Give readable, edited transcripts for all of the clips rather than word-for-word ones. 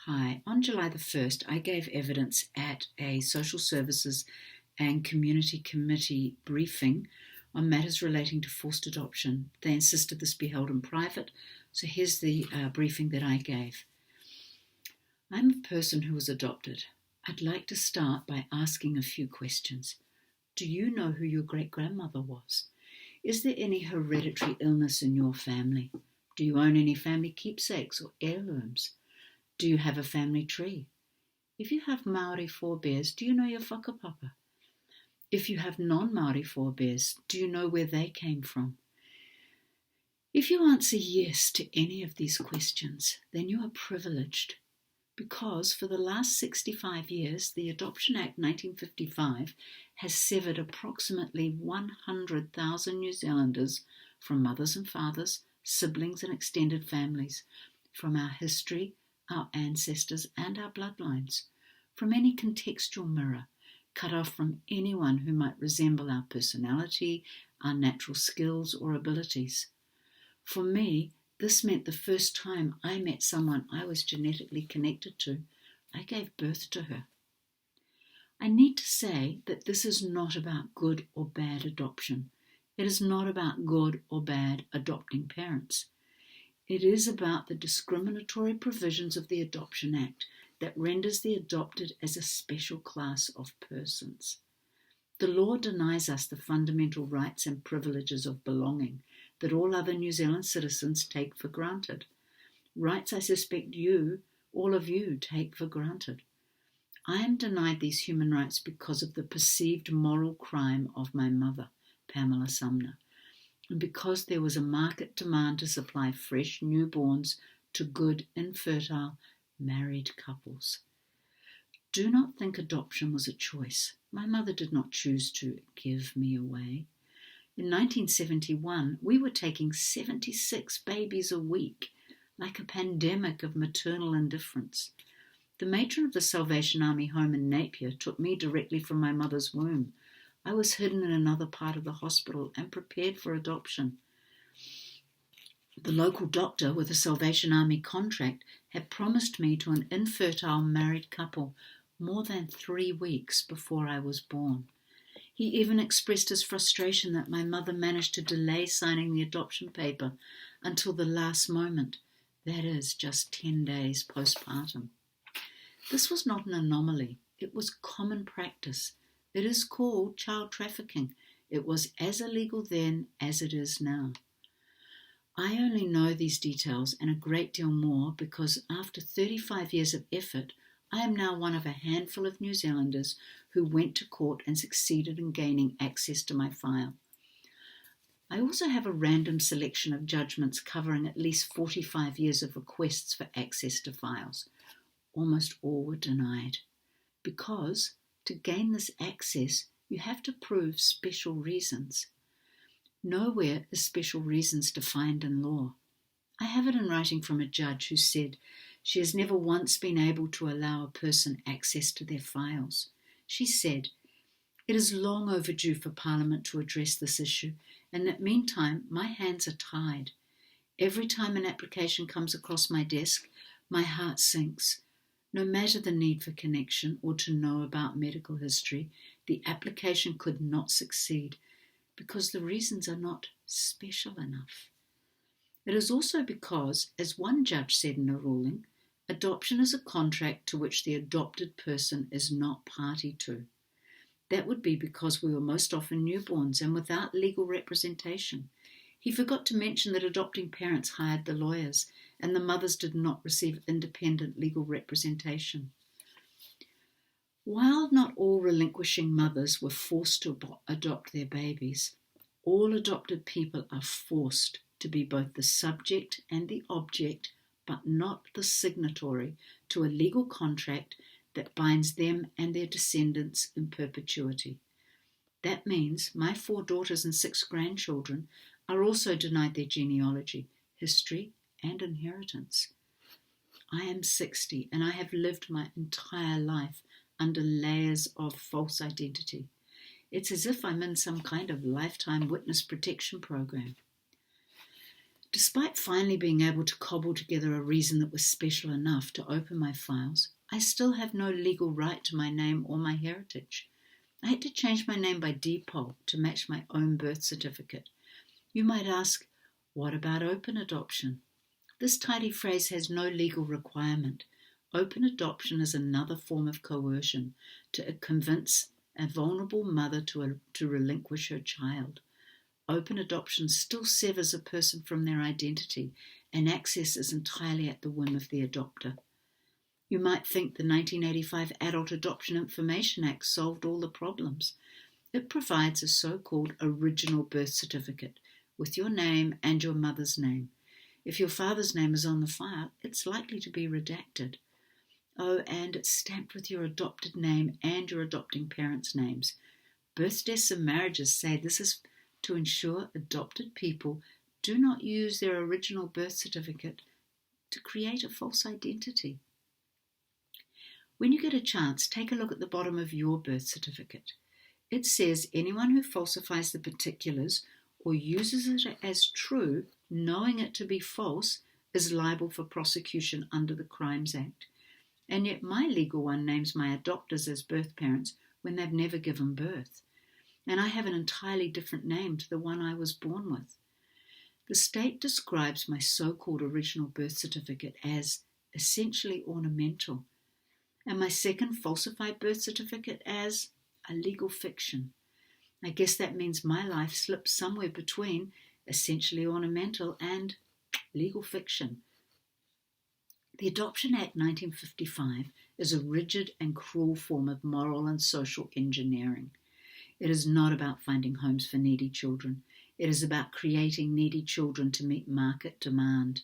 Hi, on July the 1st, I gave evidence at a Social Services and Community Committee briefing on matters relating to forced adoption. They insisted this be held in private, so here's the briefing that I gave. I'm a person who was adopted. I'd like to start by asking a few questions. Do you know who your great-grandmother was? Is there any hereditary illness in your family? Do you own any family keepsakes or heirlooms? Do you have a family tree? If you have Maori forebears, do you know your whakapapa? If you have non-Maori forebears, do you know where they came from? If you answer yes to any of these questions, then you are privileged, because for the last 65 years, the Adoption Act 1955 has severed approximately 100,000 New Zealanders from mothers and fathers, siblings and extended families, from our history, our ancestors and our bloodlines, from any contextual mirror, cut off from anyone who might resemble our personality, our natural skills or abilities. For me, this meant the first time I met someone I was genetically connected to, I gave birth to her. I need to say that this is not about good or bad adoption. It is not about good or bad adopting parents. It is about the discriminatory provisions of the Adoption Act that renders the adopted as a special class of persons. The law denies us the fundamental rights and privileges of belonging that all other New Zealand citizens take for granted. Rights I suspect all of you, take for granted. I am denied these human rights because of the perceived moral crime of my mother, Pamela Sumner, and because there was a market demand to supply fresh newborns to good, infertile, married couples. Do not think adoption was a choice. My mother did not choose to give me away. In 1971, we were taking 76 babies a week, like a pandemic of maternal indifference. The matron of the Salvation Army home in Napier took me directly from my mother's womb. I was hidden in another part of the hospital and prepared for adoption. The local doctor with a Salvation Army contract had promised me to an infertile married couple more than 3 weeks before I was born. He even expressed his frustration that my mother managed to delay signing the adoption paper until the last moment, that is, just 10 days postpartum. This was not an anomaly. It was common practice. It is called child trafficking. It was as illegal then as it is now. I only know these details and a great deal more because after 35 years of effort, I am now one of a handful of New Zealanders who went to court and succeeded in gaining access to my file. I also have a random selection of judgments covering at least 45 years of requests for access to files. Almost all were denied because to gain this access, you have to prove special reasons. Nowhere is special reasons defined in law. I have it in writing from a judge who said she has never once been able to allow a person access to their files. She said, "It is long overdue for Parliament to address this issue, and that meantime my hands are tied. Every time an application comes across my desk, my heart sinks. No matter the need for connection or to know about medical history, the application could not succeed because the reasons are not special enough." It is also because, as one judge said in a ruling, adoption is a contract to which the adopted person is not party to. That would be because we were most often newborns and without legal representation. He forgot to mention that adopting parents hired the lawyers and the mothers did not receive independent legal representation. While not all relinquishing mothers were forced to adopt their babies, all adopted people are forced to be both the subject and the object, but not the signatory to a legal contract that binds them and their descendants in perpetuity. That means my 4 daughters and 6 grandchildren are also denied their genealogy, history, and inheritance. I am 60 and I have lived my entire life under layers of false identity. It's as if I'm in some kind of lifetime witness protection program. Despite finally being able to cobble together a reason that was special enough to open my files, I still have no legal right to my name or my heritage. I had to change my name by default to match my own birth certificate. You might ask, what about open adoption? This tidy phrase has no legal requirement. Open adoption is another form of coercion to convince a vulnerable mother to relinquish her child. Open adoption still severs a person from their identity, and access is entirely at the whim of the adopter. You might think the 1985 Adult Adoption Information Act solved all the problems. It provides a so-called original birth certificate with your name and your mother's name. If your father's name is on the file, it's likely to be redacted. Oh, and it's stamped with your adopted name and your adopting parents' names. Birth, deaths, and marriages say this is to ensure adopted people do not use their original birth certificate to create a false identity. When you get a chance, take a look at the bottom of your birth certificate. It says anyone who falsifies the particulars or uses it as true, knowing it to be false, is liable for prosecution under the Crimes Act. And yet my legal one names my adopters as birth parents when they've never given birth. And I have an entirely different name to the one I was born with. The state describes my so-called original birth certificate as essentially ornamental, and my second falsified birth certificate as a legal fiction. I guess that means my life slips somewhere between essentially ornamental and legal fiction. The Adoption Act 1955 is a rigid and cruel form of moral and social engineering. It is not about finding homes for needy children. It is about creating needy children to meet market demand.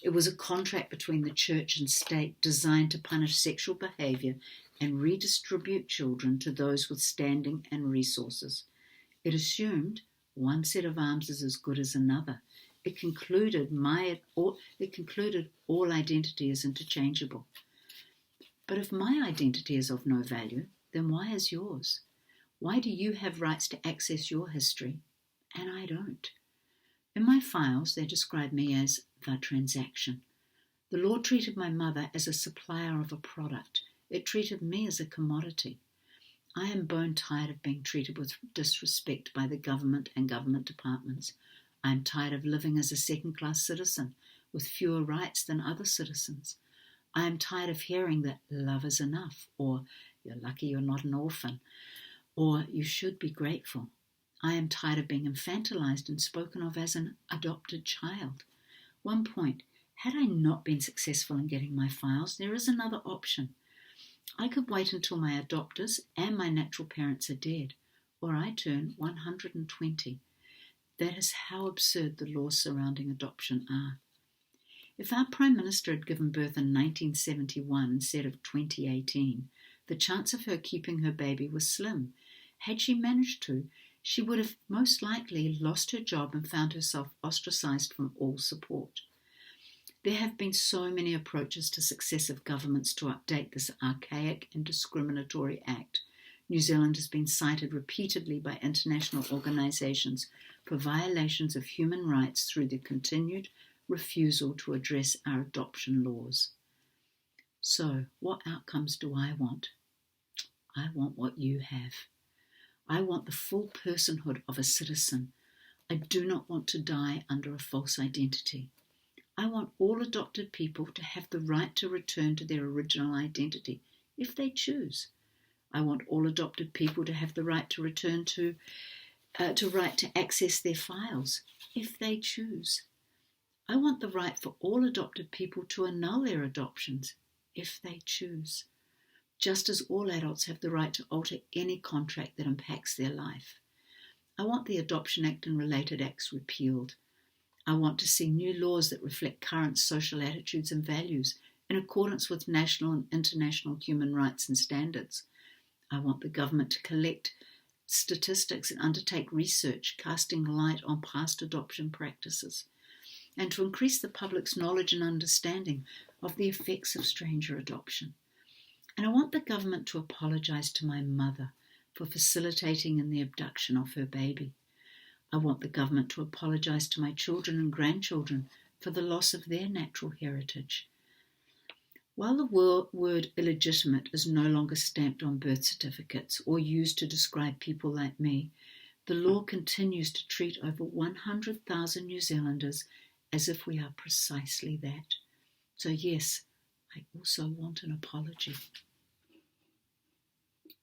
It was a contract between the church and state designed to punish sexual behavior and redistribute children to those with standing and resources. It assumed one set of arms is as good as another. It concluded all identity is interchangeable. But if my identity is of no value, then why is yours? Why do you have rights to access your history, and I don't? In my files, they describe me as the transaction. The law treated my mother as a supplier of a product. It treated me as a commodity. I am bone tired of being treated with disrespect by the government and government departments. I am tired of living as a second-class citizen with fewer rights than other citizens. I am tired of hearing that love is enough, or you're lucky you're not an orphan, or you should be grateful. I am tired of being infantilized and spoken of as an adopted child. One point, had I not been successful in getting my files, there is another option. I could wait until my adopters and my natural parents are dead, or I turn 120. That is how absurd the laws surrounding adoption are. If our Prime Minister had given birth in 1971 instead of 2018, the chance of her keeping her baby was slim. Had she managed to, she would have most likely lost her job and found herself ostracized from all support. There have been so many approaches to successive governments to update this archaic and discriminatory act. New Zealand has been cited repeatedly by international organisations for violations of human rights through the continued refusal to address our adoption laws. So, what outcomes do I want? I want what you have. I want the full personhood of a citizen. I do not want to die under a false identity. I want all adopted people to have the right to return to their original identity, if they choose. I want all adopted people to have the right to return to access their files, if they choose. I want the right for all adopted people to annul their adoptions, if they choose, just as all adults have the right to alter any contract that impacts their life. I want the Adoption Act and related acts repealed. I want to see new laws that reflect current social attitudes and values in accordance with national and international human rights and standards. I want the government to collect statistics and undertake research casting light on past adoption practices, and to increase the public's knowledge and understanding of the effects of stranger adoption. And I want the government to apologise to my mother for facilitating in the abduction of her baby. I want the government to apologise to my children and grandchildren for the loss of their natural heritage. While the word illegitimate is no longer stamped on birth certificates or used to describe people like me, the law continues to treat over 100,000 New Zealanders as if we are precisely that. So yes, I also want an apology.